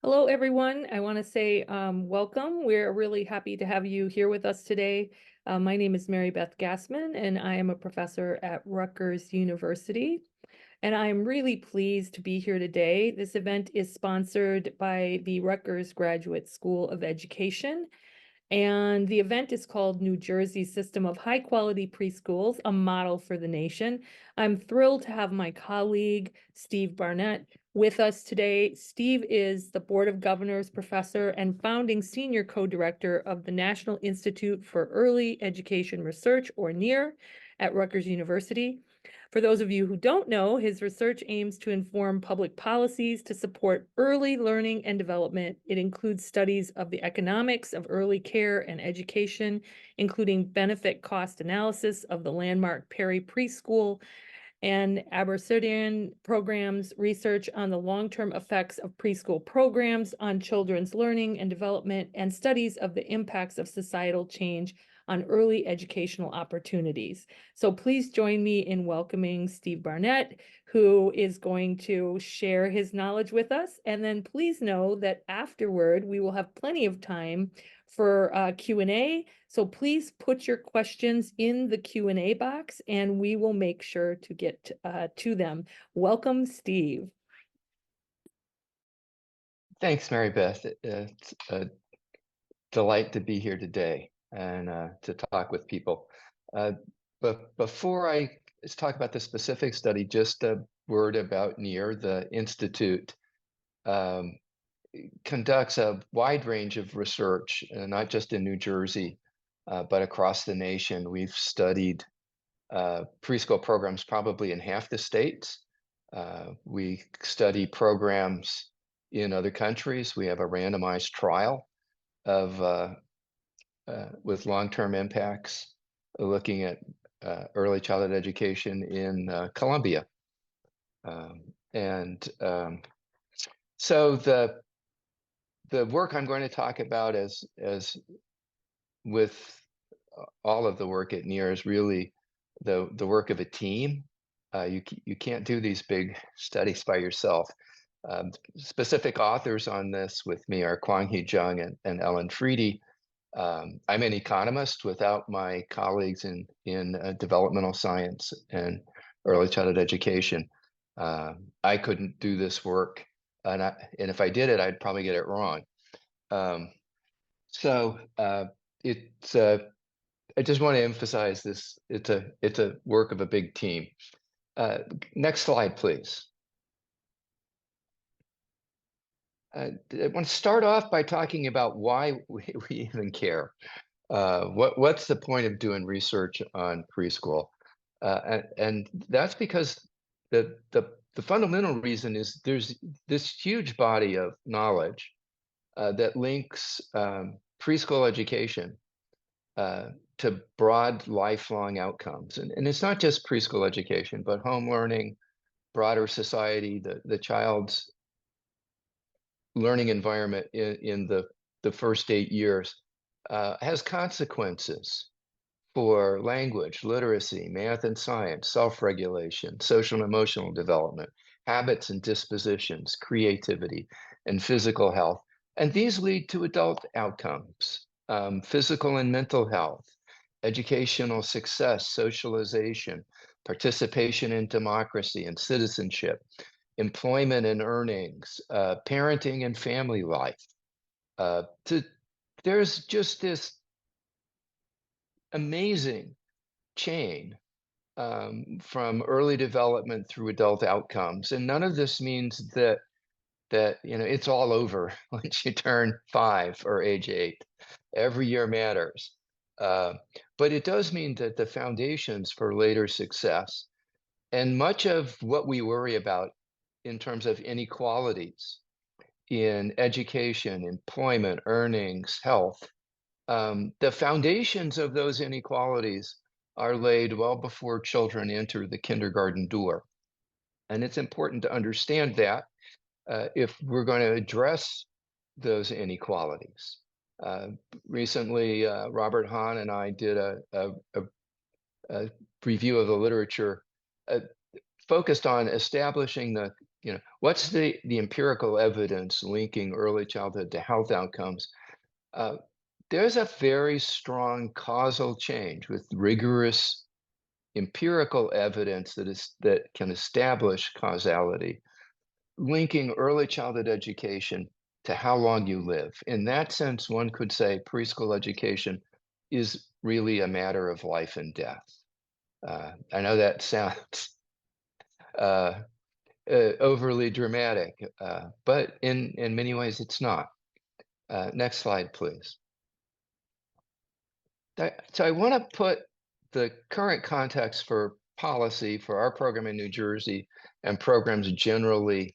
Hello, everyone. I want to say welcome. We're really happy to have you here with us today. My name is Mary Beth Gassman, and I am a professor at Rutgers University. And I'm really pleased to be here today. This event is sponsored by the Rutgers Graduate School of Education. And the event is called New Jersey's System of High Quality Preschools, a Model for the Nation. I'm thrilled to have my colleague, Steve Barnett, with us today. Steve is the Board of Governors professor and founding senior co-director of the National Institute for Early Education Research, or NEAR, at Rutgers University. For those of you who don't know, his research aims to inform public policies to support early learning and development. It includes studies of the economics of early care and education, including benefit cost analysis of the landmark Perry Preschool and Abecedarian programs, research on the long-term effects of preschool programs on children's learning and development, and studies of the impacts of societal change on early educational opportunities. So please join me in welcoming Steve Barnett, who is going to share his knowledge with us. And then please know that afterward, we will have plenty of time for Q&A. So please put your questions in the Q&A box and we will make sure to get to them. Welcome, Steve. Thanks, Mary Beth. It's a delight to be here today and to talk with people. But before I talk about the specific study, just a word about NEAR. The Institute conducts a wide range of research, not just in New Jersey, but across the nation. We've studied preschool programs probably in half the states. We study programs in other countries. We have a randomized trial of with long-term impacts, looking at early childhood education in Colombia. So the work I'm going to talk about as with all of the work at NEAR is really the work of a team. You can't do these big studies by yourself. Specific authors on this with me are Kwang-Hee Jung and Ellen Freedy. I'm an economist. Without my colleagues in developmental science and early childhood education, I couldn't do this work. And if I did it, I'd probably get it wrong. It's I just want to emphasize this. It's a work of a big team. Next slide, please. I want to start off by talking about why we even care. What's the point of doing research on preschool? And that's because the fundamental reason is there's this huge body of knowledge that links preschool education to broad lifelong outcomes. And it's not just preschool education, but home learning, broader society, the child's learning environment in the first 8 years has consequences for language, literacy, math and science, self-regulation, social and emotional development, habits and dispositions, creativity, and physical health. And these lead to adult outcomes, physical and mental health, educational success, socialization, participation in democracy and citizenship, employment and earnings, parenting and family life. There's just this amazing chain from early development through adult outcomes. And none of this means that it's all over once you turn 5 or age 8. Every year matters. But it does mean that the foundations for later success and much of what we worry about in terms of inequalities in education, employment, earnings, health, the foundations of those inequalities are laid well before children enter the kindergarten door. And it's important to understand that if we're going to address those inequalities. Recently, Robert Hahn and I did a review of the literature focused on establishing what's the empirical evidence linking early childhood to health outcomes? Uh, there's a very strong causal change with rigorous empirical evidence that can establish causality, linking early childhood education to how long you live. In that sense, one could say preschool education is really a matter of life and death. I know that sounds uh, overly dramatic, but in many ways it's not. Next slide, please. So I want to put the current context for policy for our program in New Jersey and programs generally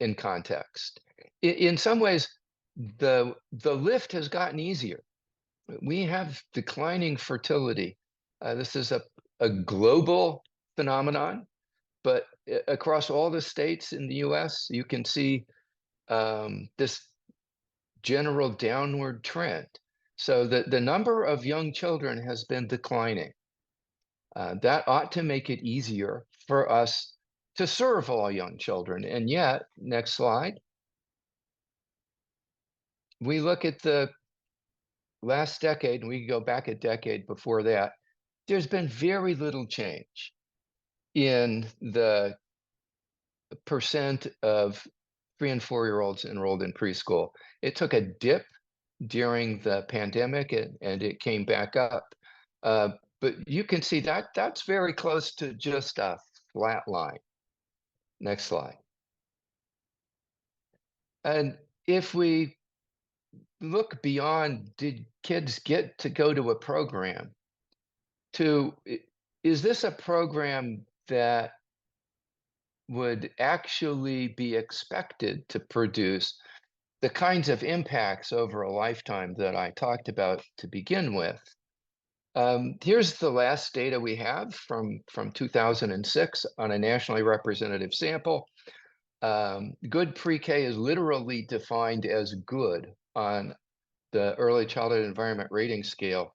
in context. In some ways, the lift has gotten easier. We have declining fertility. This is a global phenomenon, but across all the states in the U.S., you can see this general downward trend. So the number of young children has been declining. That ought to make it easier for us to serve all young children. And yet, next slide, we look at the last decade, and we go back a decade before that, there's been very little change in the percent of 3 and 4-year-olds enrolled in preschool. It took a dip during the pandemic and it came back up. But you can see that that's very close to just a flat line. Next slide. And if we look beyond, did kids get to go to a program, to is this a program that would actually be expected to produce the kinds of impacts over a lifetime that I talked about to begin with? Here's the last data we have from 2006 on a nationally representative sample. Good pre-K is literally defined as good on the early childhood environment rating scale.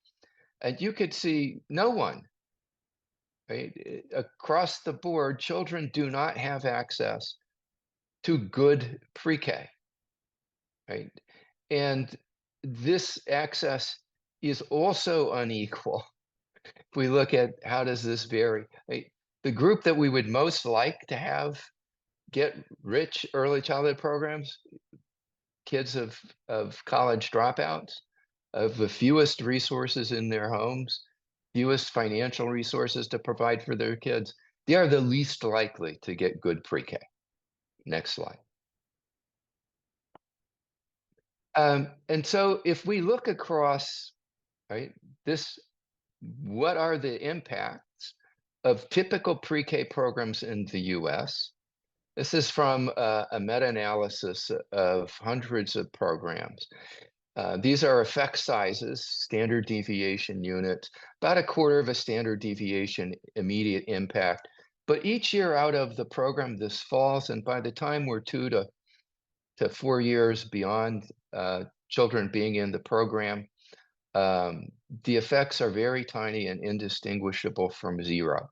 And you could see no one, right? Across the board, children do not have access to good pre-K, right? And this access is also unequal. If we look at how does this vary, right? The group that we would most like to have get rich early childhood programs, kids of college dropouts, of the fewest resources in their homes, fewest financial resources to provide for their kids, they are the least likely to get good pre-K. Next slide. And so if we look across, right, this, what are the impacts of typical pre-K programs in the US? This is from a meta-analysis of hundreds of programs. These are effect sizes, standard deviation units, about a quarter of a standard deviation immediate impact. But each year out of the program, this falls, and by the time we're 2 to 4 years beyond children being in the program, the effects are very tiny and indistinguishable from zero.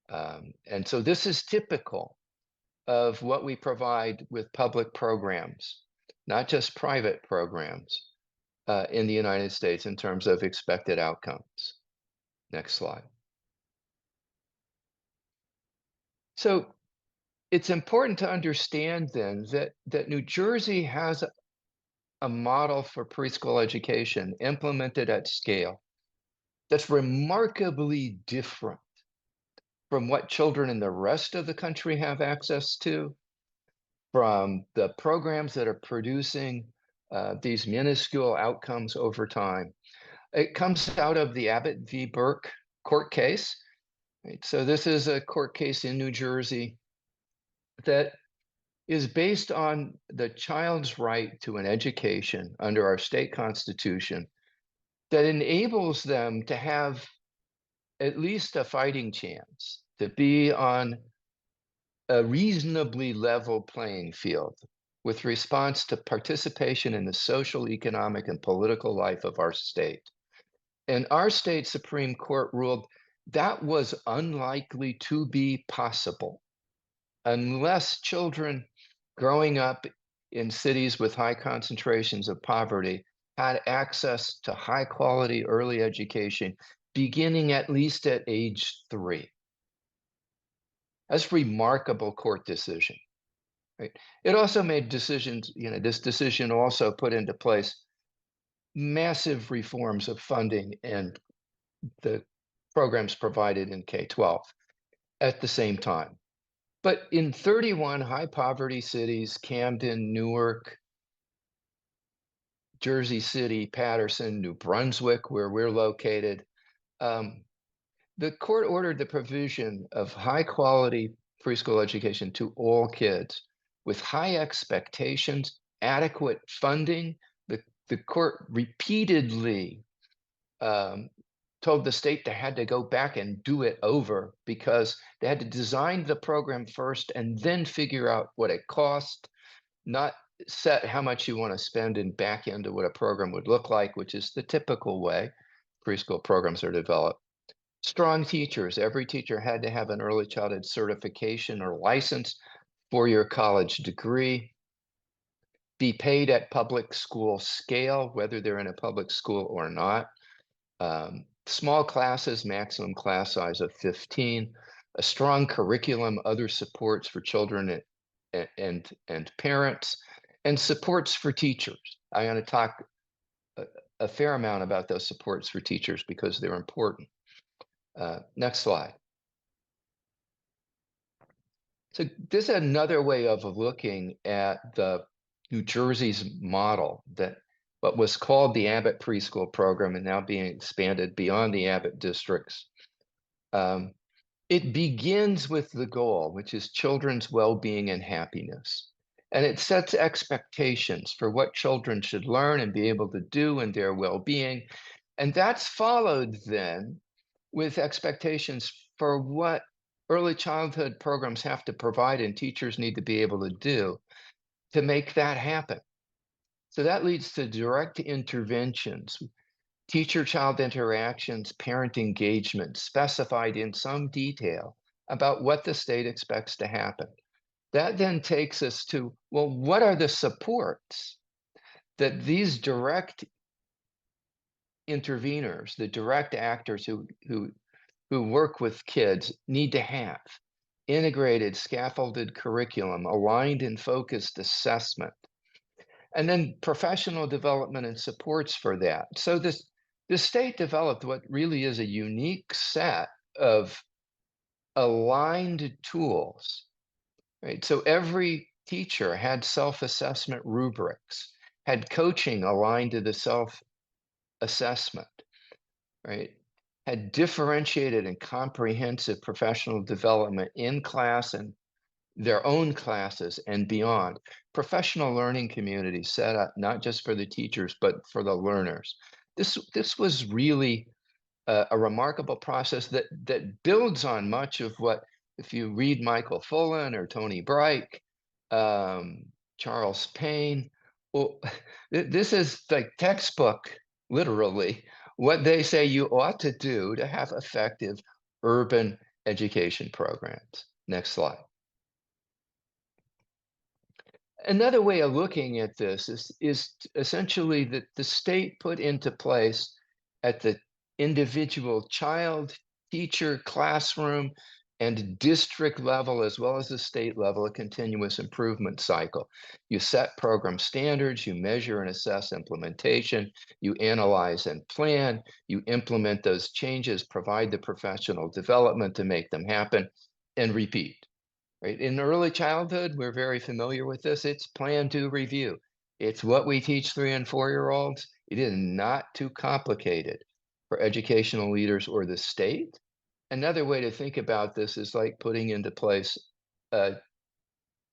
And so this is typical of what we provide with public programs, not just private programs in the United States in terms of expected outcomes. Next slide. So it's important to understand then that New Jersey has a model for preschool education implemented at scale that's remarkably different from what children in the rest of the country have access to, from the programs that are producing these minuscule outcomes over time. It comes out of the Abbott v. Burke court case. Right? So this is a court case in New Jersey that is based on the child's right to an education under our state constitution that enables them to have at least a fighting chance to be on a reasonably level playing field with response to participation in the social, economic, and political life of our state. And our state Supreme Court ruled that was unlikely to be possible unless children growing up in cities with high concentrations of poverty had access to high quality early education beginning at least at age 3. That's a remarkable court decision, right? It also made decisions, this decision also put into place massive reforms of funding and the programs provided in K-12 at the same time. But in 31 high poverty cities, Camden, Newark, Jersey City, Paterson, New Brunswick, where we're located, um, the court ordered the provision of high quality preschool education to all kids with high expectations, adequate funding. The court repeatedly um, told the state they had to go back and do it over because they had to design the program first and then figure out what it cost, not set how much you want to spend and back into what a program would look like, which is the typical way preschool programs are developed. Strong teachers. Every teacher had to have an early childhood certification or license for your college degree. Be paid at public school scale, whether they're in a public school or not. Small classes, maximum class size of 15. A strong curriculum, other supports for children and parents, and supports for teachers. I'm going to talk a fair amount about those supports for teachers because they're important. Next slide. So this is another way of looking at the New Jersey's model, that what was called the Abbott preschool program and now being expanded beyond the Abbott districts. It begins with the goal, which is children's well-being and happiness. And it sets expectations for what children should learn and be able to do in their well-being. And that's followed then with expectations for what early childhood programs have to provide and teachers need to be able to do to make that happen. So that leads to direct interventions, teacher-child interactions, parent engagement specified in some detail about what the state expects to happen. That then takes us to, well, what are the supports that these direct interveners, the direct actors who work with kids need to have? Integrated, scaffolded curriculum, aligned and focused assessment, and then professional development and supports for that. So the state developed what really is a unique set of aligned tools, right? So every teacher had self-assessment rubrics, had coaching aligned to the self-assessment, right? Had differentiated and comprehensive professional development in class and their own classes and beyond. Professional learning communities set up not just for the teachers, but for the learners. This was really a remarkable process that builds on much of what, if you read Michael Fullan or Tony Bright, Charles Payne, well, this is like textbook, literally, what they say you ought to do to have effective urban education programs. Next slide. Another way of looking at this is essentially that the state put into place at the individual child, teacher, classroom, and district level, as well as the state level, a continuous improvement cycle. You set program standards, you measure and assess implementation, you analyze and plan, you implement those changes, provide the professional development to make them happen, and repeat. Right? In early childhood, we're very familiar with this. It's plan, do, review. It's what we teach 3 and 4-year-olds. It is not too complicated for educational leaders or the state. Another way to think about this is like putting into place a,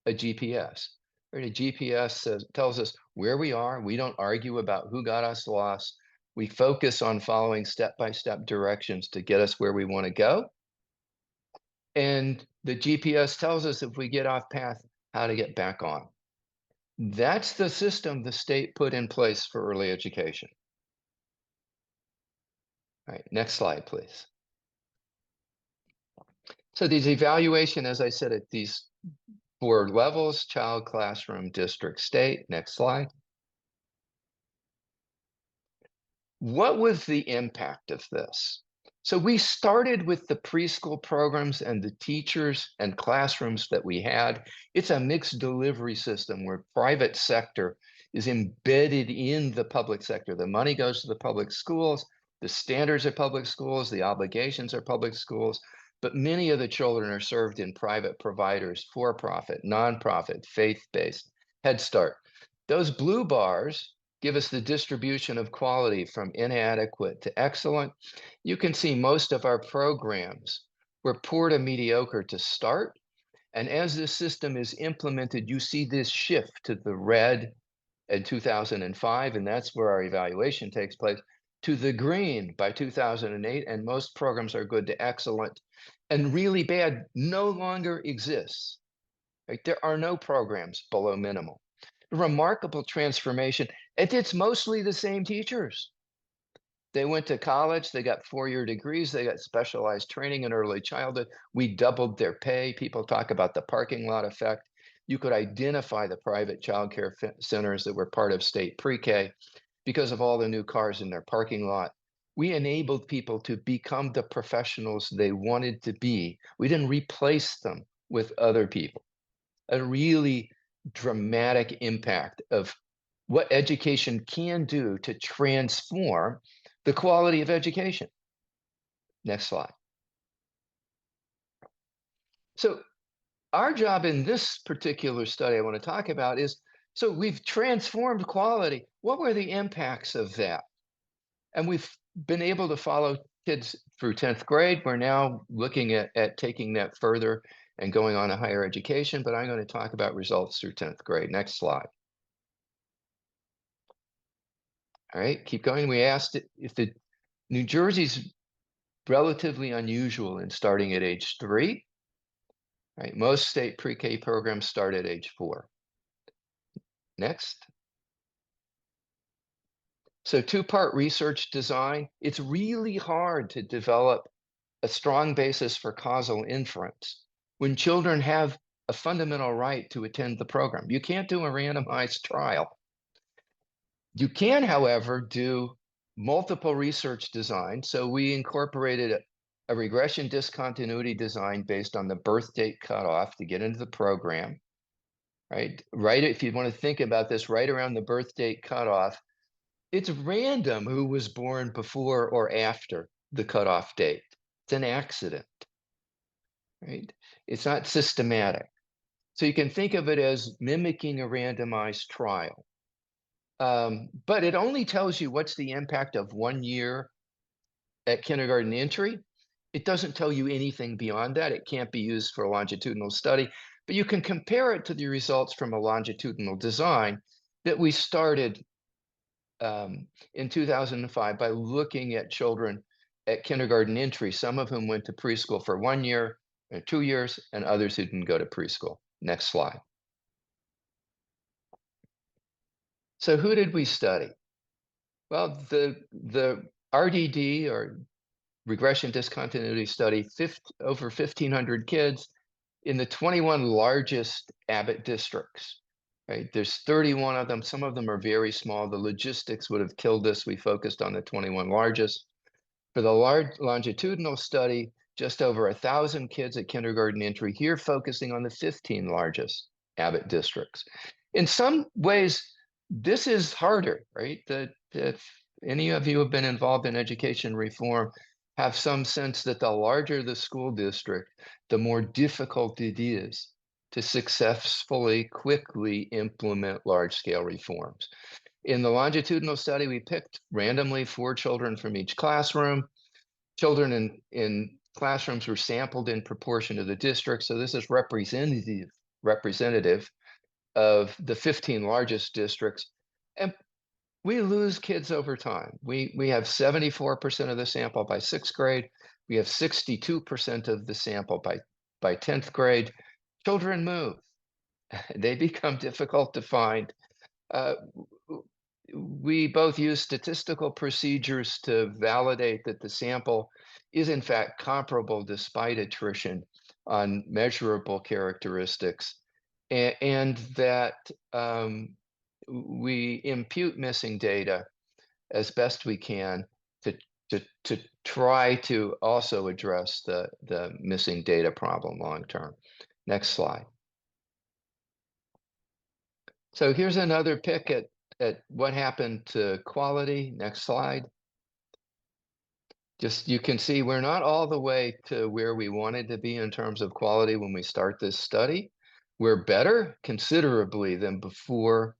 GPS. Right? A GPS tells us where we are. We don't argue about who got us lost. We focus on following step-by-step directions to get us where we want to go. And the GPS tells us if we get off path, how to get back on. That's the system the state put in place for early education. All right, next slide, please. So these evaluation, as I said, at these for levels, child, classroom, district, state. Next slide. What was the impact of this? So we started with the preschool programs and the teachers and classrooms that we had. It's a mixed delivery system where private sector is embedded in the public sector. The money goes to the public schools, the standards are public schools, the obligations are public schools, but many of the children are served in private providers, for-profit, nonprofit, faith-based, Head Start. Those blue bars give us the distribution of quality from inadequate to excellent. You can see most of our programs were poor to mediocre to start. And as this system is implemented, you see this shift to the red in 2005, and that's where our evaluation takes place, to the green by 2008, and most programs are good to excellent, and really bad no longer exists. Right? There are no programs below minimal. Remarkable transformation, and it's mostly the same teachers. They went to college, they got four-year degrees, they got specialized training in early childhood. We doubled their pay. People talk about the parking lot effect. You could identify the private childcare centers that were part of state pre-K because of all the new cars in their parking lot. We enabled people to become the professionals they wanted to be. We didn't replace them with other people. A really dramatic impact of what education can do to transform the quality of education. Next slide. So our job in this particular study I want to talk about is, so we've transformed quality. What were the impacts of that? And we've been able to follow kids through 10th grade. We're now looking at taking that further and going on to higher education, but I'm going to talk about results through 10th grade. Next slide. All right, keep going. We asked if the New Jersey's relatively unusual in starting at age 3. Right, most state pre-K programs start at age 4. Next. So two-part research design. It's really hard to develop a strong basis for causal inference when children have a fundamental right to attend the program. You can't do a randomized trial. You can, however, do multiple research design. So we incorporated a regression discontinuity design based on the birth date cutoff to get into the program, right? Right, if you want to think about this, right around the birth date cutoff, it's random who was born before or after the cutoff date. It's an accident, right? It's not systematic. So you can think of it as mimicking a randomized trial. But it only tells you what's the impact of 1 year at kindergarten entry. It doesn't tell you anything beyond that. It can't be used for a longitudinal study, but you can compare it to the results from a longitudinal design that we started in 2005 by looking at children at kindergarten entry, some of whom went to preschool for 1 year, 2 years, and others who didn't go to preschool. Next slide. So who did we study? Well, the RDD, or regression discontinuity study, over 1,500 kids in the 21 largest Abbott districts, right? There's 31 of them. Some of them are very small. The logistics would have killed us. We focused on the 21 largest. For the large longitudinal study, just over 1,000 kids at kindergarten entry, here focusing on the 15 largest Abbott districts. In some ways, this is harder, right? If any of you have been involved in education reform, have some sense that the larger the school district, the more difficult it is to successfully, quickly implement large-scale reforms. In the longitudinal study, we picked randomly 4 children from each classroom. Children in classrooms were sampled in proportion to the district, so this is representative of the 15 largest districts. And we lose kids over time. We have 74% of the sample by 6th grade. We have 62% of the sample by 10th grade. Children move. They become difficult to find. We both use statistical procedures to validate that the sample is in fact comparable despite attrition. on measurable characteristics, and that we impute missing data as best we can to to try to also address the missing data problem long term. Next slide. So here's another pick at what happened to quality. Next slide. Just you can see we're not all the way to where we wanted to be in terms of quality when we start this study. We're better considerably than before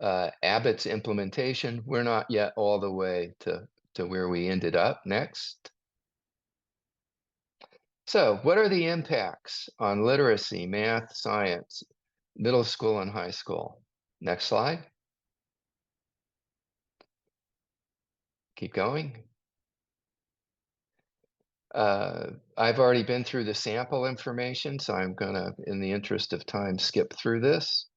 Abbott's implementation. We're not yet all the way to where we ended up. Next. So what are the impacts on literacy, math, science, middle school and high school? Next slide. Keep going. I've already been through the sample information, so I'm gonna, in the interest of time, skip through this.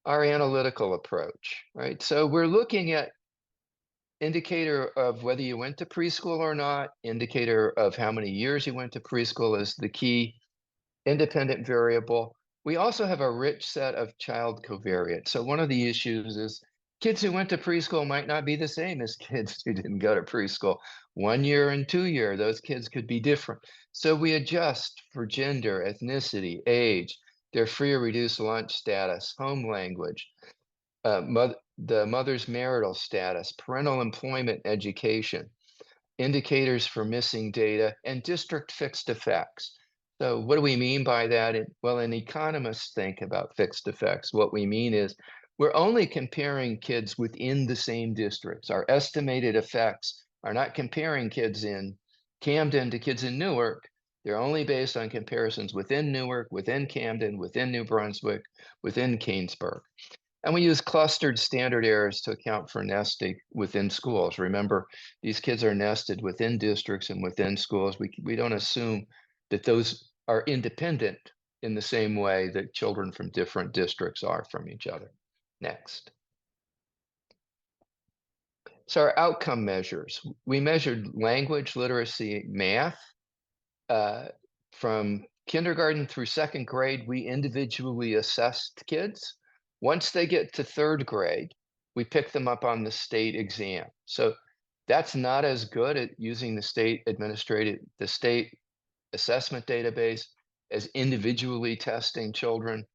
Our analytical approach, right? So we're looking at indicator of whether you went to preschool or not, indicator of how many years you went to preschool is the key independent variable. We also have a rich set of child covariates. So one of the issues is kids who went to preschool might not be the same as kids who didn't go to preschool. 1 year and 2 year, those kids could be different. So we adjust for gender, ethnicity, age, their free or reduced lunch status, home language, the mother's marital status, parental employment, education, indicators for missing data, and district fixed effects. So what do we mean by that? Well, an economists think about fixed effects. What we mean is we're only comparing kids within the same districts. Our estimated effects are not comparing kids in Camden to kids in Newark. They're only based on comparisons within Newark, within Camden, within New Brunswick, within Canesburg. And we use clustered standard errors to account for nesting within schools. Remember, these kids are nested within districts and within schools. We don't assume that those are independent in the same way that children from different districts are from each other. Next. So our outcome measures. We measured language, literacy, math. From kindergarten through second grade, we individually assessed kids. Once they get to third grade, we pick them up on the state exam. So that's not as good at using the state assessment database as individually testing children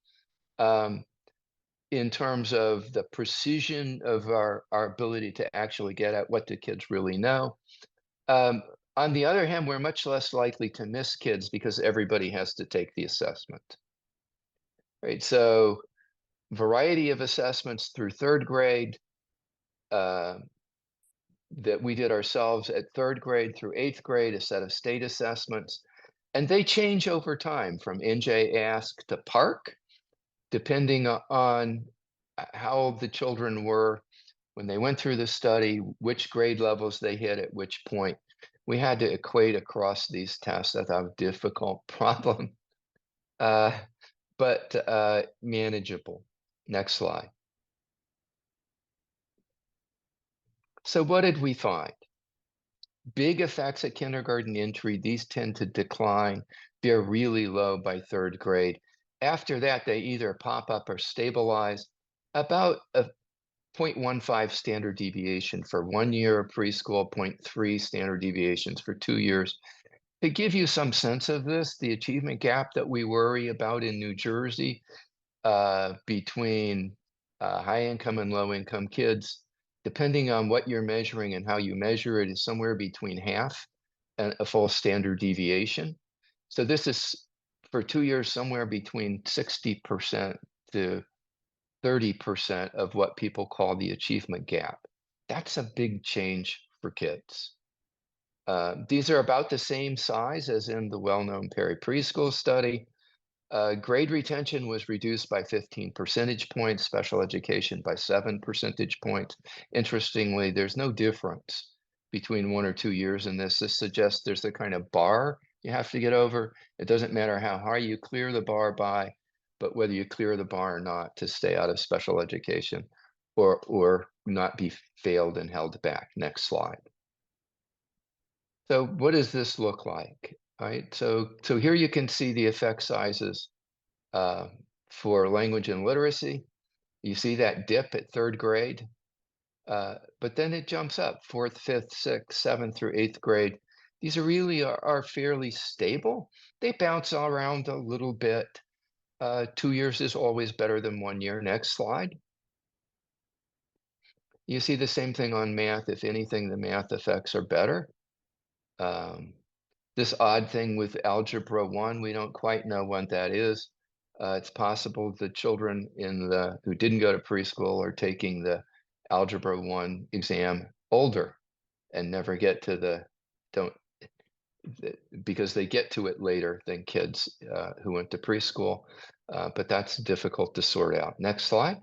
in terms of the precision of our ability to actually get at what the kids really know. On the other hand, we're much less likely to miss kids because everybody has to take the assessment, right? So variety of assessments through third grade uh, that we did ourselves at third grade through eighth grade, a set of state assessments, and they change over time from NJ Ask to Park, depending on how the children were when they went through the study, which grade levels they hit at which point. We had to equate across these tests. That's a difficult problem, but manageable. Next slide. So what did we find? Big effects at kindergarten entry. These tend to decline. They're really low by third grade. After that, they either pop up or stabilize. About a 0.15 standard deviation for 1 year of preschool, 0.3 standard deviations for 2 years. To give you some sense of this, the achievement gap that we worry about in New Jersey between high income and low income kids, depending on what you're measuring and how you measure it, is somewhere between half and a full standard deviation. So this is for 2 years, somewhere between 60% to 30% of what people call the achievement gap. That's a big change for kids. These are about the same size as in the well-known Perry Preschool study. Grade retention was reduced by 15 percentage points, special education by 7 percentage points. Interestingly, there's no difference between 1 or 2 years in this. This suggests there's a kind of bar you have to get over. It doesn't matter how high you clear the bar by, but whether you clear the bar or not to stay out of special education or not be failed and held back. Next slide. So what does this look like? right? So here you can see the effect sizes uh, for language and literacy. You see that dip at third grade, but then it jumps up fourth, fifth, sixth, seventh through eighth grade. These are fairly stable. They bounce around a little bit. 2 years is always better than 1 year. Next slide. You see the same thing on math. If anything, the math effects are better. Um, this odd thing with Algebra 1, we don't quite know what that is. It's possible the children who didn't go to preschool are taking the Algebra 1 exam older and never get to don't because they get to it later than kids who went to preschool. But that's difficult to sort out. Next slide.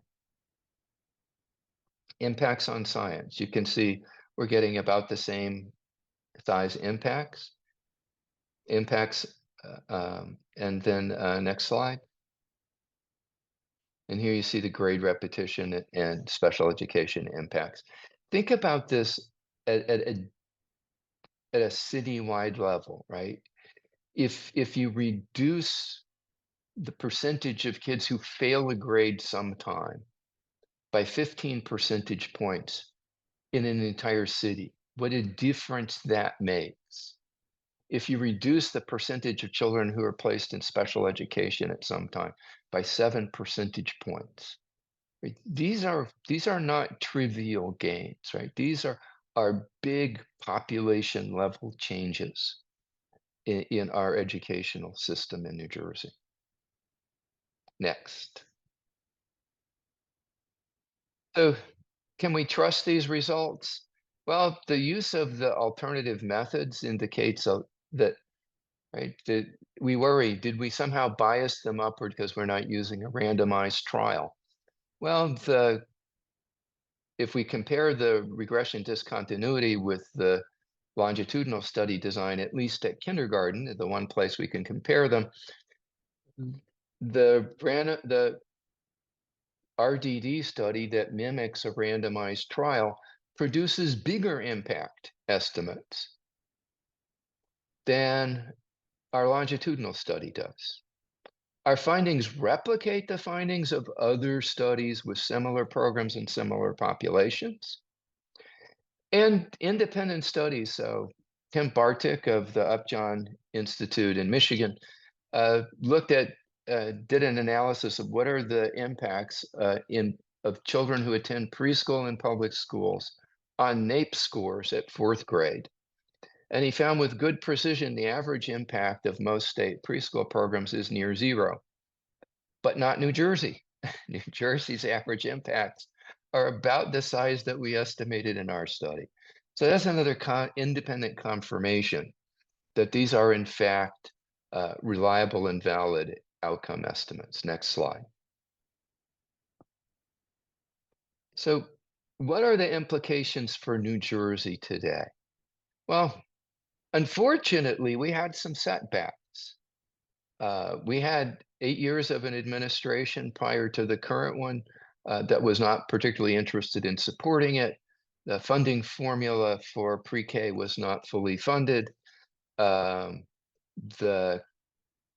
Impacts on science. You can see we're getting about the same size impacts, and then next slide. And here you see the grade repetition and special education impacts. Think about this at a citywide level, right? If you reduce the percentage of kids who fail a grade sometime by 15 percentage points in an entire city, what a difference that makes. If you reduce the percentage of children who are placed in special education at some time by 7 percentage points, right? These are not trivial gains, right? These are big population level changes in our educational system in New Jersey. Next. So can we trust these results? Well, the use of the alternative methods indicates that, right, that we worry, did we somehow bias them upward because we're not using a randomized trial? Well, if we compare the regression discontinuity with the longitudinal study design, at least at kindergarten, the one place we can compare them, the RDD study that mimics a randomized trial produces bigger impact estimates than our longitudinal study does. Our findings replicate the findings of other studies with similar programs and similar populations. And independent studies, so Tim Bartik of the Upjohn Institute in Michigan did an analysis of what are the impacts of children who attend preschool and public schools on NAEP scores at fourth grade. And he found with good precision, the average impact of most state preschool programs is near zero, but not New Jersey. New Jersey's average impacts are about the size that we estimated in our study. So that's another independent confirmation that these are in fact reliable and valid outcome estimates. Next slide. So what are the implications for New Jersey today? Well, unfortunately, we had some setbacks. We had 8 years of an administration prior to the current one that was not particularly interested in supporting it. The funding formula for pre-K was not fully funded. The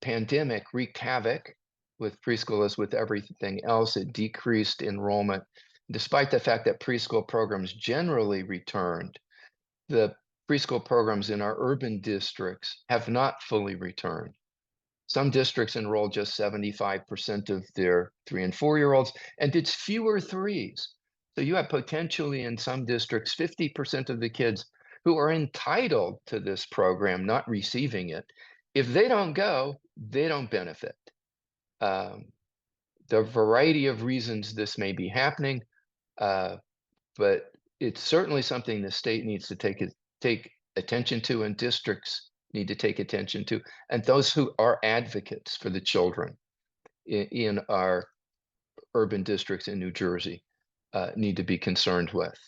pandemic wreaked havoc with preschool as with everything else. It decreased enrollment. Despite the fact that preschool programs generally returned, the preschool programs in our urban districts have not fully returned. Some districts enroll just 75% of their 3 and 4-year-olds, and it's fewer threes. So you have potentially in some districts 50% of the kids who are entitled to this program not receiving it. If they don't go, they don't benefit. The variety of reasons this may be happening, but it's certainly something the state needs to take attention to, and districts need to take attention to, and those who are advocates for the children in our urban districts in New Jersey need to be concerned with.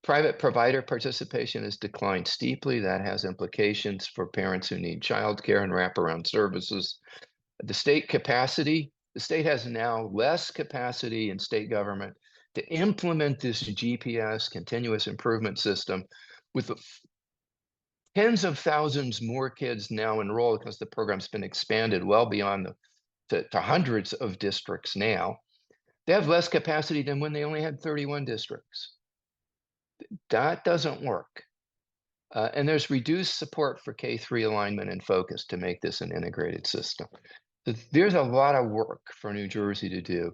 Private provider participation has declined steeply. That has implications for parents who need childcare and wraparound services. The state has now less capacity in state government to implement this GPS continuous improvement system with tens of thousands more kids now enrolled because the program's been expanded well beyond to hundreds of districts now. They have less capacity than when they only had 31 districts. That doesn't work. And there's reduced support for K-3 alignment and focus to make this an integrated system. There's a lot of work for New Jersey to do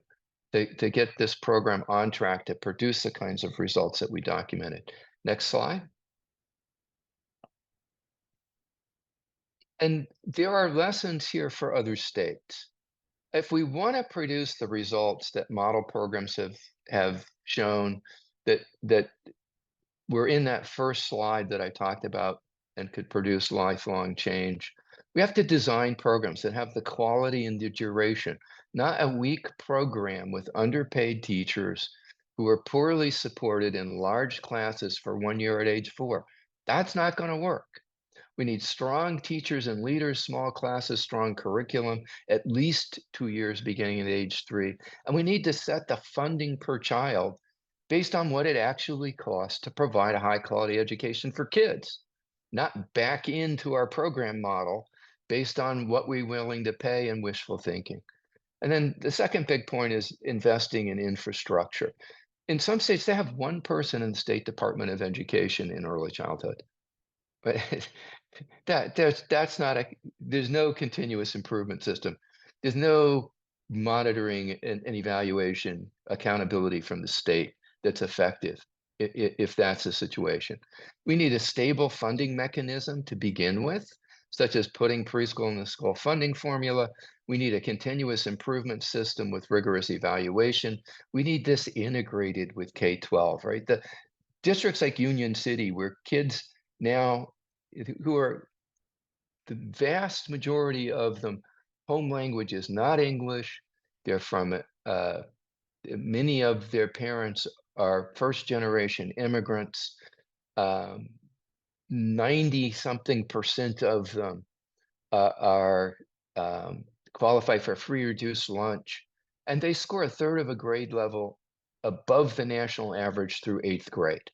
to get this program on track to produce the kinds of results that we documented. Next slide. And there are lessons here for other states. If we want to produce the results that model programs have shown that were in that first slide that I talked about and could produce lifelong change, we have to design programs that have the quality and the duration, not a weak program with underpaid teachers who are poorly supported in large classes for 1 year at age 4. That's not going to work. We need strong teachers and leaders, small classes, strong curriculum, at least 2 years beginning at age 3. And we need to set the funding per child based on what it actually costs to provide a high quality education for kids, not back into our program model based on what we're willing to pay and wishful thinking. And then the second big point is investing in infrastructure. In some states, they have one person in the State Department of Education in early childhood. But that's not a there's no continuous improvement system. There's no monitoring and evaluation accountability from the state that's effective if that's the situation. We need a stable funding mechanism to begin with, such as putting preschool in the school funding formula. We need a continuous improvement system with rigorous evaluation. We need this integrated with K-12, right? The districts like Union City, where kids now who are the vast majority of them, home language is not English. They're from many of their parents are first generation immigrants. 90 something percent of them are qualify for free reduced lunch, and they score a third of a grade level above the national average through 8th grade.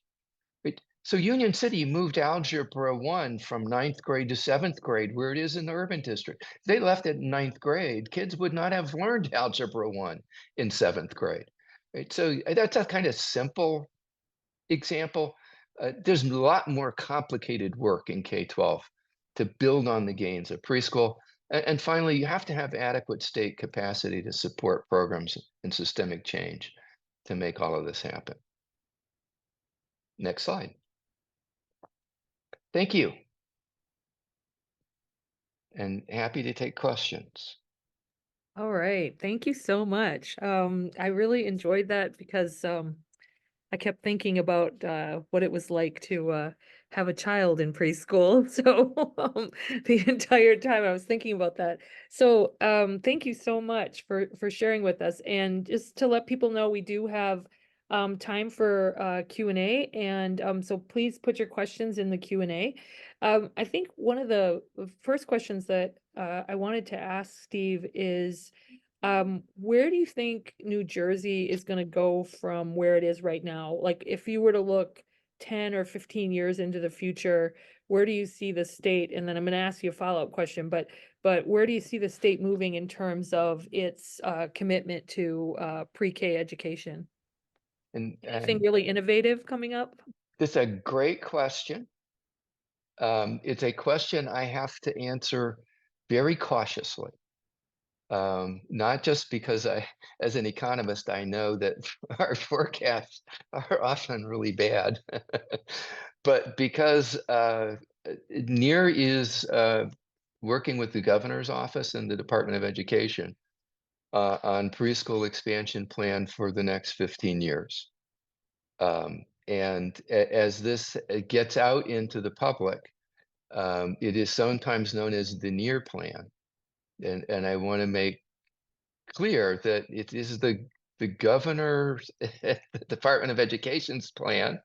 Right? So Union City moved Algebra 1 from 9th grade to 7th grade, where it is in the urban district. If they left it in 9th grade, kids would not have learned Algebra 1 in 7th grade. Right? So that's a kind of simple example. There's a lot more complicated work in K-12 to build on the gains of preschool. And finally, you have to have adequate state capacity to support programs and systemic change to make all of this happen. Next slide. Thank you. And happy to take questions. All right. Thank you so much. I really enjoyed that because I kept thinking about what it was like to have a child in preschool. So the entire time I was thinking about that. So thank you so much for sharing with us. And just to let people know, we do have time for Q&A, and so please put your questions in the Q&A. I think one of the first questions that I wanted to ask Steve is, where do you think New Jersey is going to go from where it is right now? Like, if you were to look 10 or 15 years into the future, where do you see the state? And then I'm going to ask you a follow-up question, but where do you see the state moving in terms of its commitment to pre-K education? Anything And really innovative coming up? this is a great question. It's a question I have to answer very cautiously. Not just because as an economist, I know that our forecasts are often really bad, but because NEAR is working with the governor's office and the Department of Education on preschool expansion plan for the next 15 years. And as this gets out into the public, it is sometimes known as the NEAR plan. And I want to make clear that it is the governor's the Department of Education's plan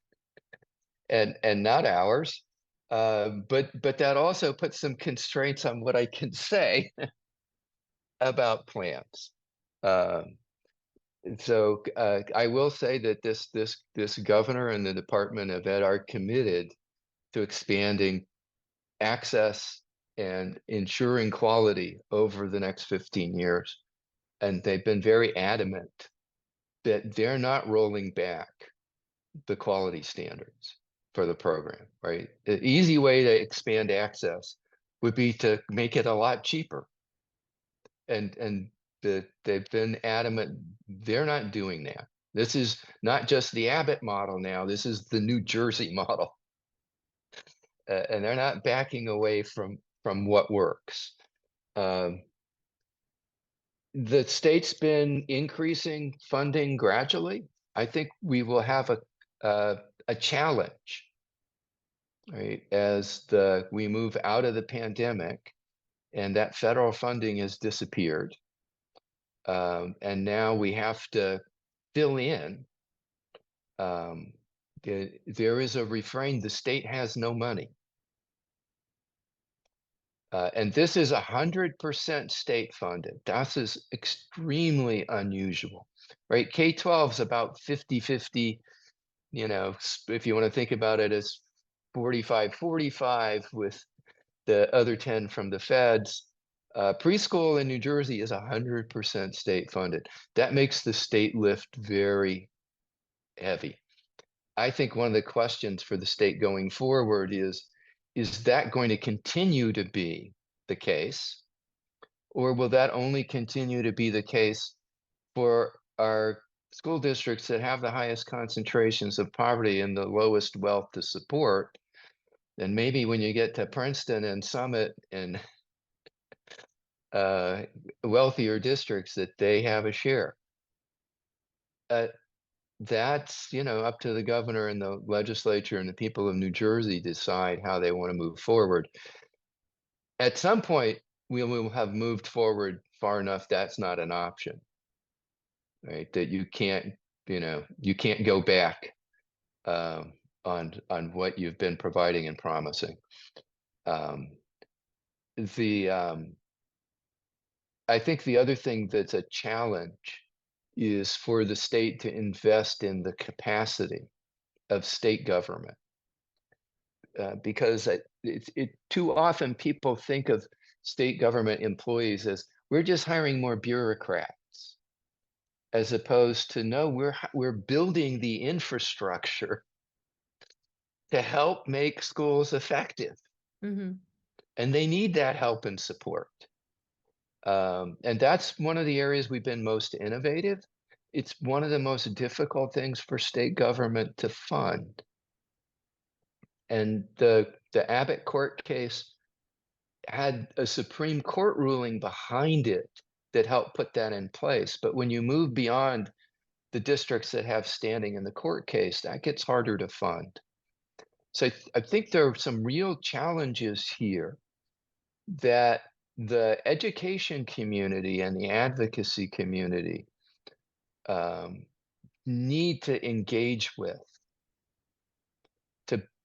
and not ours. But that also puts some constraints on what I can say about plans. So I will say that this governor and the Department of Ed are committed to expanding access and ensuring quality over the next 15 years. And they've been very adamant that they're not rolling back the quality standards for the program, right? The easy way to expand access would be to make it a lot cheaper. And they've been adamant they're not doing that. This is not just the Abbott model now, this is the New Jersey model. And they're not backing away from what works. Um, the state's been increasing funding gradually. I think we will have a challenge, right, as we move out of the pandemic and that federal funding has disappeared. And now we have to fill in. Um, there is a refrain: the state has no money. And this is 100% state funded. That is extremely unusual, right? K-12 is about 50-50, if you want to think about it as 45-45 with the other 10 from the feds. Preschool in New Jersey is 100% state funded. That makes the state lift very heavy. I think one of the questions for the state going forward is that going to continue to be the case? Or will that only continue to be the case for our school districts that have the highest concentrations of poverty and the lowest wealth to support? And maybe when you get to Princeton and Summit and wealthier districts, that they have a share. That's up to the governor and the legislature and the people of New Jersey decide how they want to move forward. At some point, we will have moved forward far enough that's not an option, right? That you can't go back on what you've been providing and promising. I think the other thing that's a challenge is for the state to invest in the capacity of state government, because too often people think of state government employees as we're just hiring more bureaucrats, as opposed to no, we're building the infrastructure to help make schools effective, Mhm. and they need that help and support. And that's one of the areas we've been most innovative. It's one of the most difficult things for state government to fund. And the Abbott court case had a Supreme Court ruling behind it that helped put that in place. But when you move beyond the districts that have standing in the court case, that gets harder to fund. So I think there are some real challenges here that the education community and the advocacy community need to engage with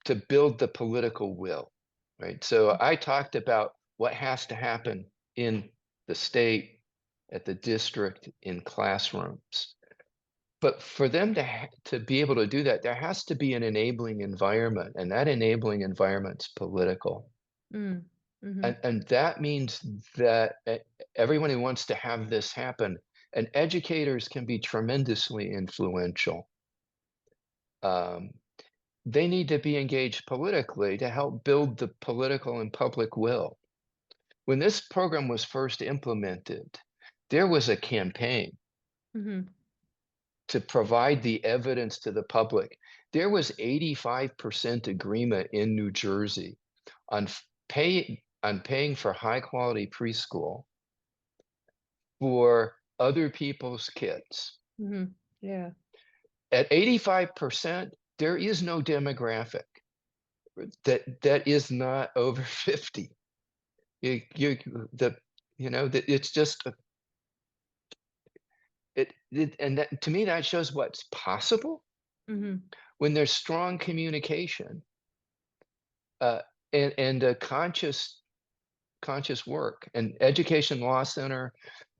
to build the political will, right? So I talked about what has to happen in the state, at the district, in classrooms. But for them to be able to do that, there has to be an enabling environment, and that enabling environment's political. Mm. Mhm. And that means that everyone who wants to have this happen, and educators can be tremendously influential. They need to be engaged politically to help build the political and public will. When this program was first implemented, there was a campaign Mhm. to provide the evidence to the public. There was 85% agreement in New Jersey on paying for high quality preschool for other people's kids. Mhm. Yeah. At 85%, there is no demographic that is not over 50. It's just and that, to me, that shows what's possible Mhm. when there's strong communication, uh, and a conscious work. And Education Law Center,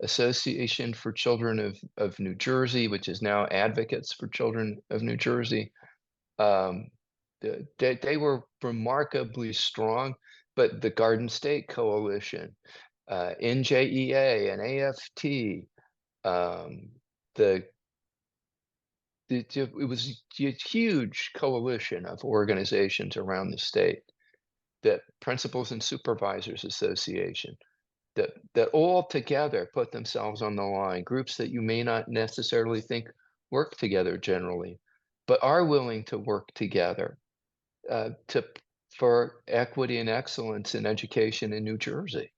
Association for Children of New Jersey, which is now Advocates for Children of New Jersey, they were remarkably strong. but the Garden State Coalition, NJEA and AFT, um, the it was a huge coalition of organizations around the state, the Principals and Supervisors Association, that all together put themselves on the line, groups that you may not necessarily think work together generally, but are willing to work together to for equity and excellence in education in New Jersey.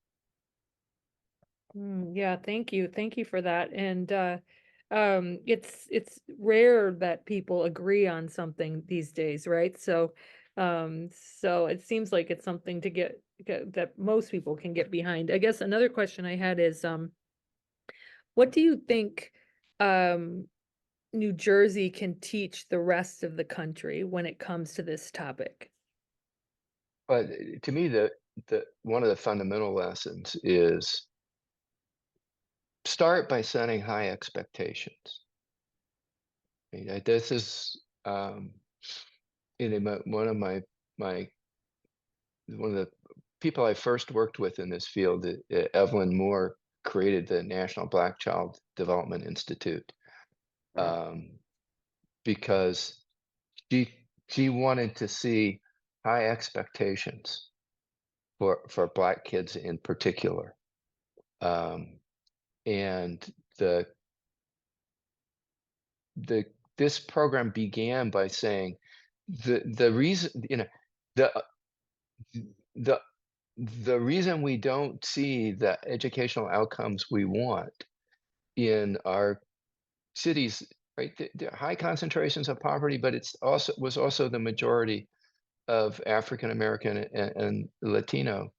Yeah, thank you. Thank you for that. And it's rare that people agree on something these days, right? So it seems like it's something to get that most people can get behind. I guess another question I had is what do you think um New Jersey can teach the rest of the country when it comes to this topic? But to me, the one of the fundamental lessons is start by setting high expectations. This is one of my one of the people I first worked with in this field, Evelyn Moore, created the National Black Child Development Institute um, because she wanted to see high expectations for Black kids in particular. Um, and the the this program began by saying the reason the the the reason we don't see the educational outcomes we want in our cities, right? The high concentrations of poverty, but it's also was also the majority of African American and Latino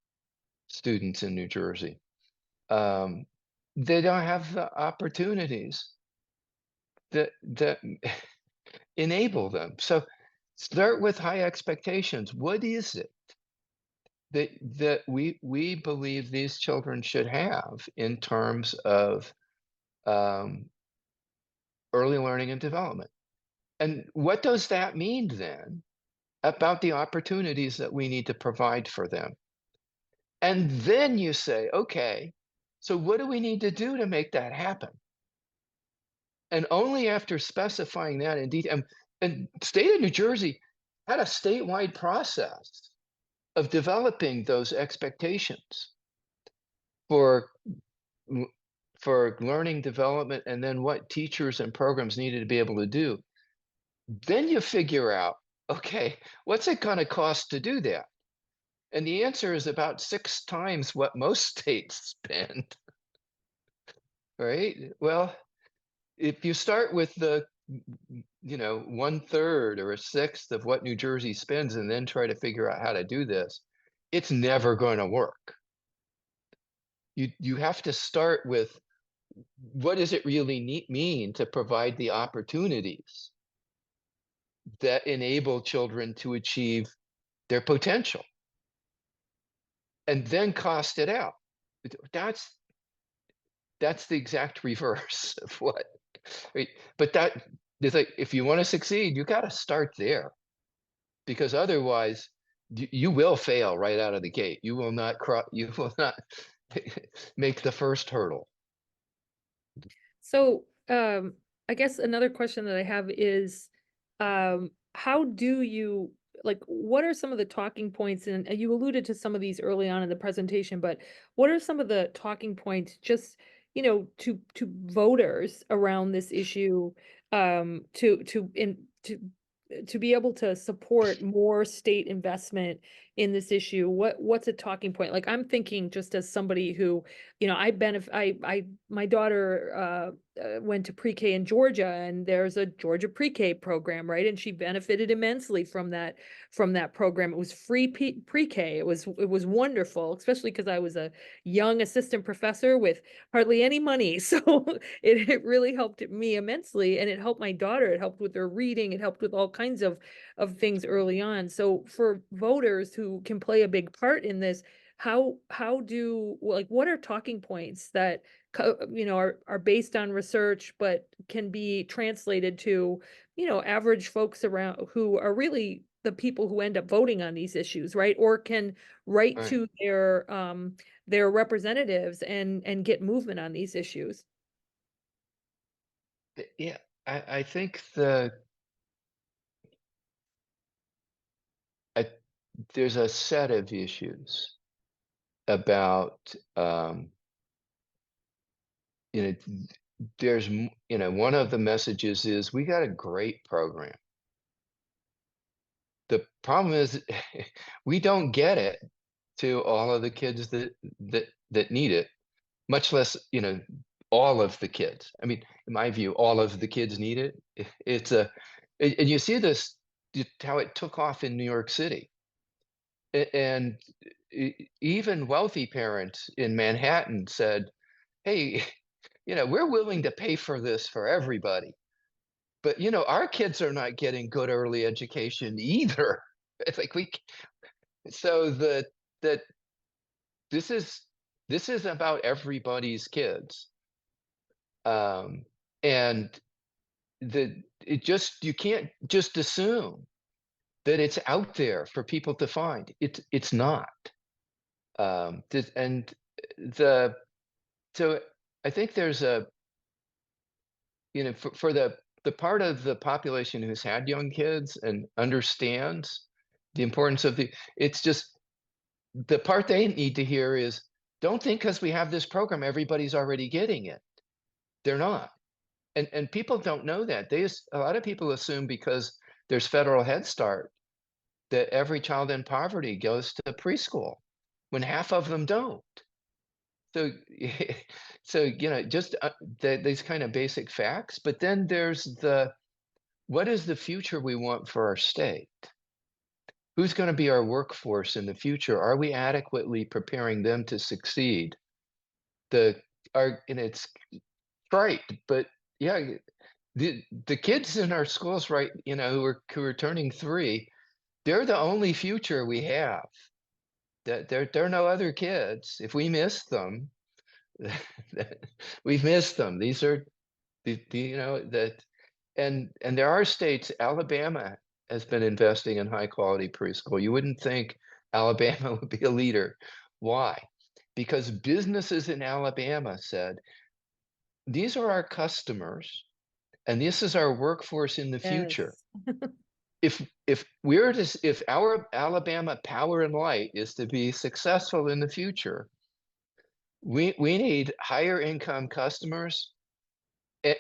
students in New Jersey. Um, they don't have the opportunities that enable them. So start with high expectations. What is it that we believe these children should have in terms of um, early learning and development? And what does that mean then about the opportunities that we need to provide for them? And then you say, okay, so what do we need to do to make that happen? And only after specifying that in detail, and state of New Jersey had a statewide process of developing those expectations for for learning development and then what teachers and programs needed to be able to do. Then you figure out, okay, what's it going to cost to do that? And the answer is about 6 times what most states spend, right? Well, if you start with the 1/3 or a sixth of what New Jersey spends and then try to figure out how to do this, it's never going to work. You have to start with what does it really mean to provide the opportunities that enable children to achieve their potential and then cost it out. That's that's the exact reverse of what, right? But that is like if you want to succeed, you got to start there because otherwise you will fail right out of the gate. You will not you will not make the first hurdle. So, I guess another question that I have is, how do you like, what are some of the talking points? And you alluded to some of these early on in the presentation, but what are some of the talking points just, to voters around this issue, to be able to support more state investment in this issue? What's a talking point? Like I'm thinking just as somebody who, I benefit I my daughter went to pre-K in Georgia and there's a Georgia pre-K program, right? And she benefited immensely from that program. It was free pre-K. It was wonderful, especially because I was a young assistant professor with hardly any money. So it really helped me immensely and it helped my daughter. It helped with her reading, it helped with all kinds of things early on. So for voters who can play a big part in this, how do like what are talking points that are based on research but can be translated to average folks around who are really the people who end up voting on these issues, right? Or can write Right. to their representatives and get movement on these issues. Yeah, I think I, there's a set of issues about you know one of the messages is we got a great program. The problem is we don't get it to all of the kids that need it, much less, all of the kids. I mean, in my view, all of the kids need it. It's a and you see this how it took off in New York City. And even wealthy parents in Manhattan said, "Hey, we're willing to pay for this for everybody. But, our kids are not getting good early education either." It's like so that this is this is about everybody's kids. Um, and it just you can't just assume that it's out there for people to find. It's not. And the so I think there's for the part of the population who's had young kids and understands the importance of it's just the part they need to hear is, don't think because we have this program, everybody's already getting it. They're not. And people don't know that. A lot of people assume because there's federal Head Start that every child in poverty goes to preschool when half of them don't. So, so just these kind of basic facts. But then there's what is the future we want for our state? Who's going to be our workforce in the future? Are we adequately preparing them to succeed? And it's right, but yeah, the kids in our schools, right, who are turning 3, they're the only future we have. That there are no other kids. If we miss them, we've missed them. These are that and there are states. Alabama has been investing in high quality preschool. You wouldn't think Alabama would be a leader. Why? Because businesses in Alabama said, these are our customers and this is our workforce in the future. Yes. If our Alabama Power and Light is to be successful in the future, we need higher income customers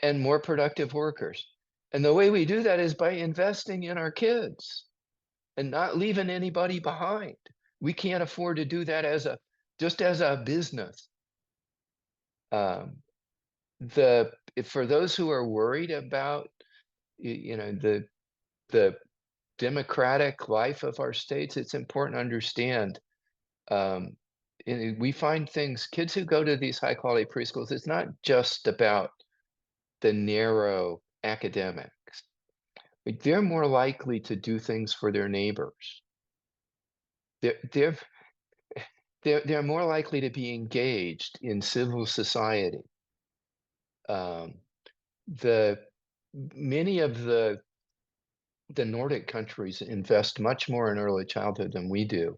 and more productive workers. And the way we do that is by investing in our kids and not leaving anybody behind. We can't afford to do that just as a business. Um, for those who are worried about the democratic life of our states, it's important to understand. Um, we find kids who go to these high quality preschools, it's not just about the narrow academics. Like, they're more likely to do things for their neighbors. They're they're they're more likely to be engaged in civil society. Um, the Many of the Nordic countries invest much more in early childhood than we do.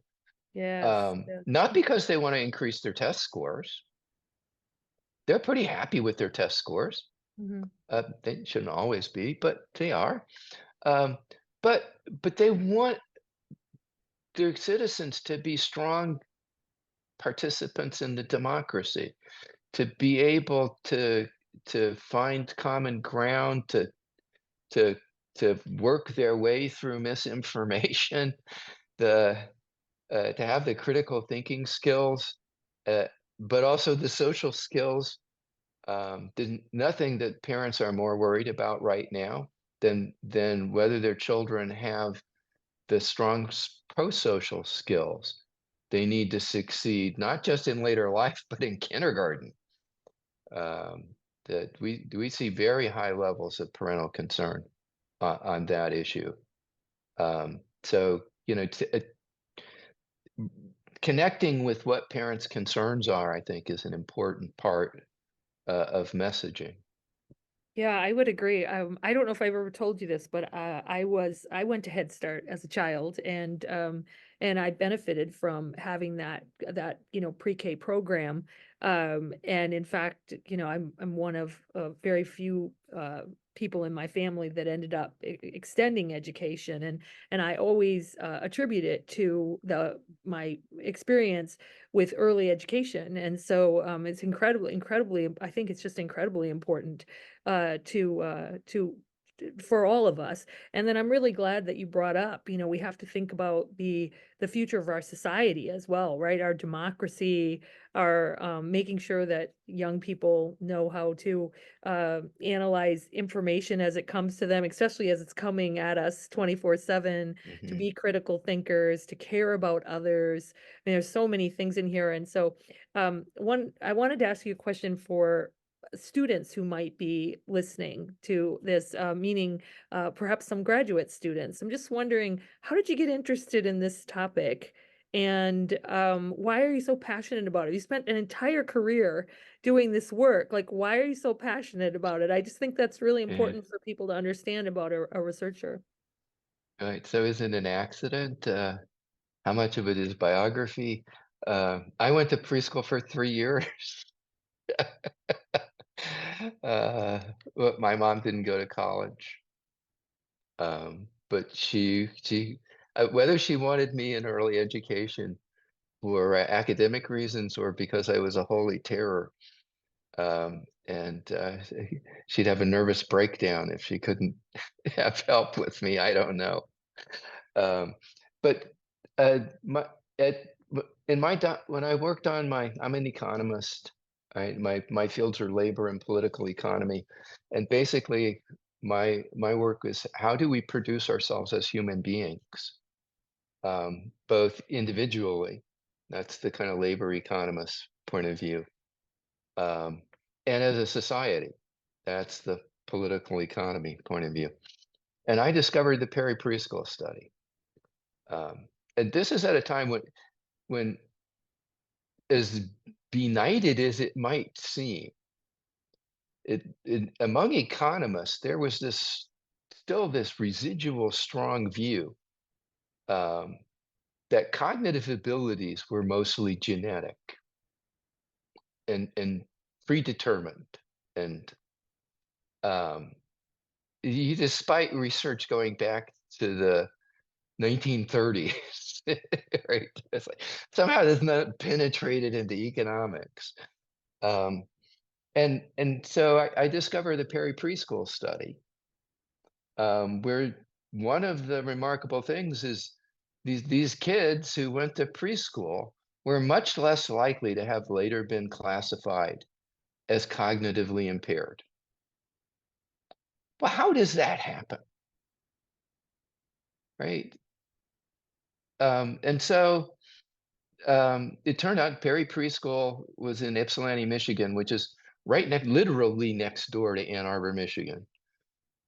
Yes. Yes. Not because they want to increase their test scores. They're pretty happy with their test scores. Mhm. They shouldn't always be, but they are. Um, but they want their citizens to be strong participants in the democracy, to be able to find common ground, to to work their way through misinformation, the to have the critical thinking skills, uh, but also the social skills. There's nothing that parents are more worried about right now than whether their children have the strong pro-social skills they need to succeed, not just in later life, but in kindergarten. Um, that we see very high levels of parental concern on that issue. So, connecting with what parents' concerns are, I think, is an important part of messaging. Yeah, I would agree. I don't know if I've ever told you this, but I went to Head Start as a child, and I benefited from having that pre-K program. And in fact, I'm one of very few people in my family that ended up extending education, and I always attribute it to the my experience with early education. And so it's incredibly, I think it's just incredibly important to for all of us. And then I'm really glad that you brought up, we have to think about the future of our society as well, right? Our democracy, our making sure that young people know how to analyze information as it comes to them, especially as it's coming at us 24/7, to Hmm. be critical thinkers, to care about others. I mean, there's so many things in here. And so one I wanted to ask you a question for students who might be listening to this, meaning perhaps some graduate students. I'm just wondering, how did you get interested in this topic? And why are you so passionate about it? You spent an entire career doing this work. Like, why are you so passionate about it? I just think that's really Yeah. important for people to understand about a researcher. Right. So is it an accident? How much of it is biography? I went to preschool for 3 years. Well, my mom didn't go to college, but whether she wanted me in early education for academic reasons or because I was a holy terror, and she'd have a nervous breakdown if she couldn't have help with me. I don't know. Um, but my at in my when I worked on I'm an economist. My fields are labor and political economy, and basically my work is how do we produce ourselves as human beings, both individually. That's the kind of labor economist point of view, um, and as a society. That's the political economy point of view. And I discovered the Perry Preschool study. And this is at a time when as benighted as it might seem, among economists, there was still this residual strong view um, that cognitive abilities were mostly genetic and predetermined. And um, despite research going back to the 1930s, right? It's like somehow it's not penetrated into economics. Um, and so I discovered the Perry Preschool study, where one of the remarkable things is these kids who went to preschool were much less likely to have later been classified as cognitively impaired. Well, how does that happen, right? And so it turned out Perry Preschool was in Ypsilanti, Michigan, which is literally next door to Ann Arbor, Michigan.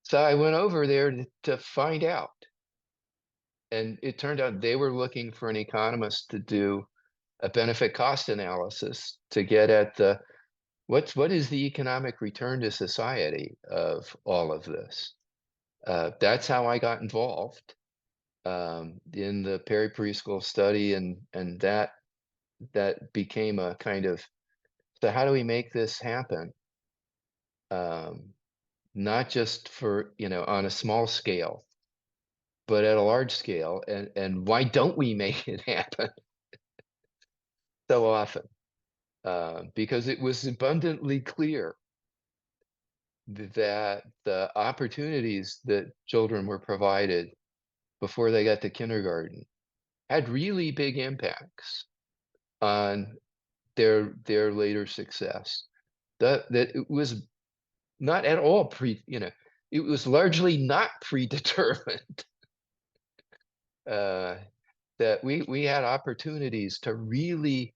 So I went over there to find out. And it turned out they were looking for an economist to do a benefit cost analysis to get at what is the economic return to society of all of this. That's how I got involved in the Perry Preschool study, and that became a kind of, so how do we make this happen? Um, Not just for, on a small scale, but at a large scale. And why don't we make it happen so often? Because it was abundantly clear that the opportunities that children were provided before they got to kindergarten had really big impacts on their later success. That it was not at all it was largely not predetermined. Uh, that we had opportunities to really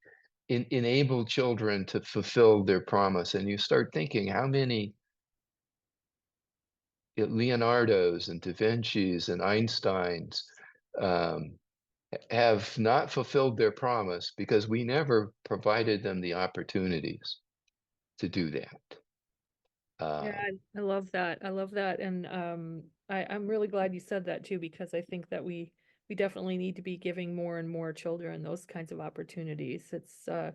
enable children to fulfill their promise. And you start thinking how many Leonardos and Da Vinci's and Einsteins um, have not fulfilled their promise because we never provided them the opportunities to do that. Yeah, Uh, I love that. I love that. And I'm really glad you said that too, because I think that we definitely need to be giving more and more children those kinds of opportunities. It's so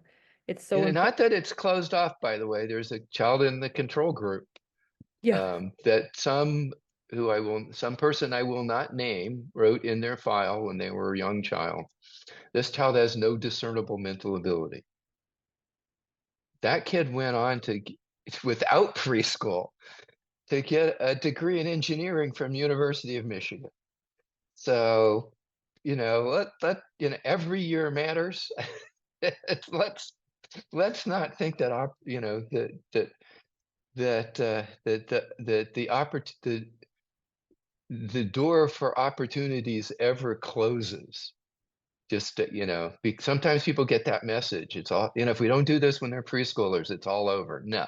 not important. that it's closed off, by the way. There's a child in the control group Yeah. that some person I will not name wrote in their file when they were a young child. This child has no discernible mental ability. That kid went on to, without preschool, to get a degree in engineering from University of Michigan. So, every year matters. let's let's not think that the door for opportunities ever closes. Just sometimes people get that message. It's all, if we don't do this when they're preschoolers, it's all over. No,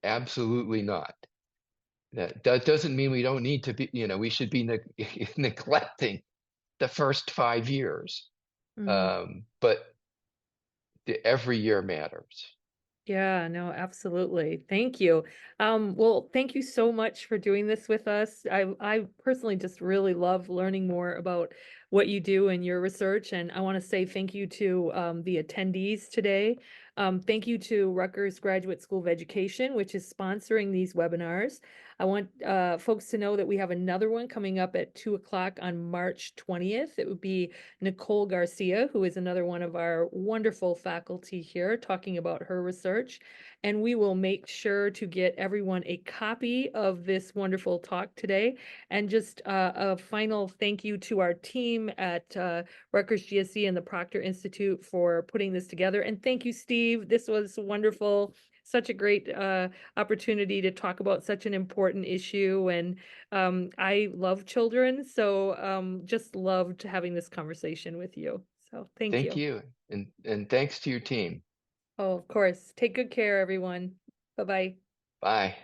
absolutely not. That doesn't mean we don't need to be, we should be neglecting the first 5 years. Mm. But every year matters. Yeah, no, absolutely. Thank you. Well, thank you so much for doing this with us. I personally just really love learning more about what you do in your research, and I want to say thank you to the attendees today. Thank you to Rutgers Graduate School of Education, which is sponsoring these webinars. I want folks to know that we have another one coming up at 2 o'clock on March 20th. It would be Nicole Garcia, who is another one of our wonderful faculty here, talking about her research. And we will make sure to get everyone a copy of this wonderful talk today. And just a final thank you to our team at Rutgers GSE and the Proctor Institute for putting this together. And thank you, Steve. This was wonderful. Such a great opportunity to talk about such an important issue. And I love children, so just loved having this conversation with you. So thank Thank you. you. And thanks to your team. Oh, of course. Take good care, everyone. Bye-bye. Bye.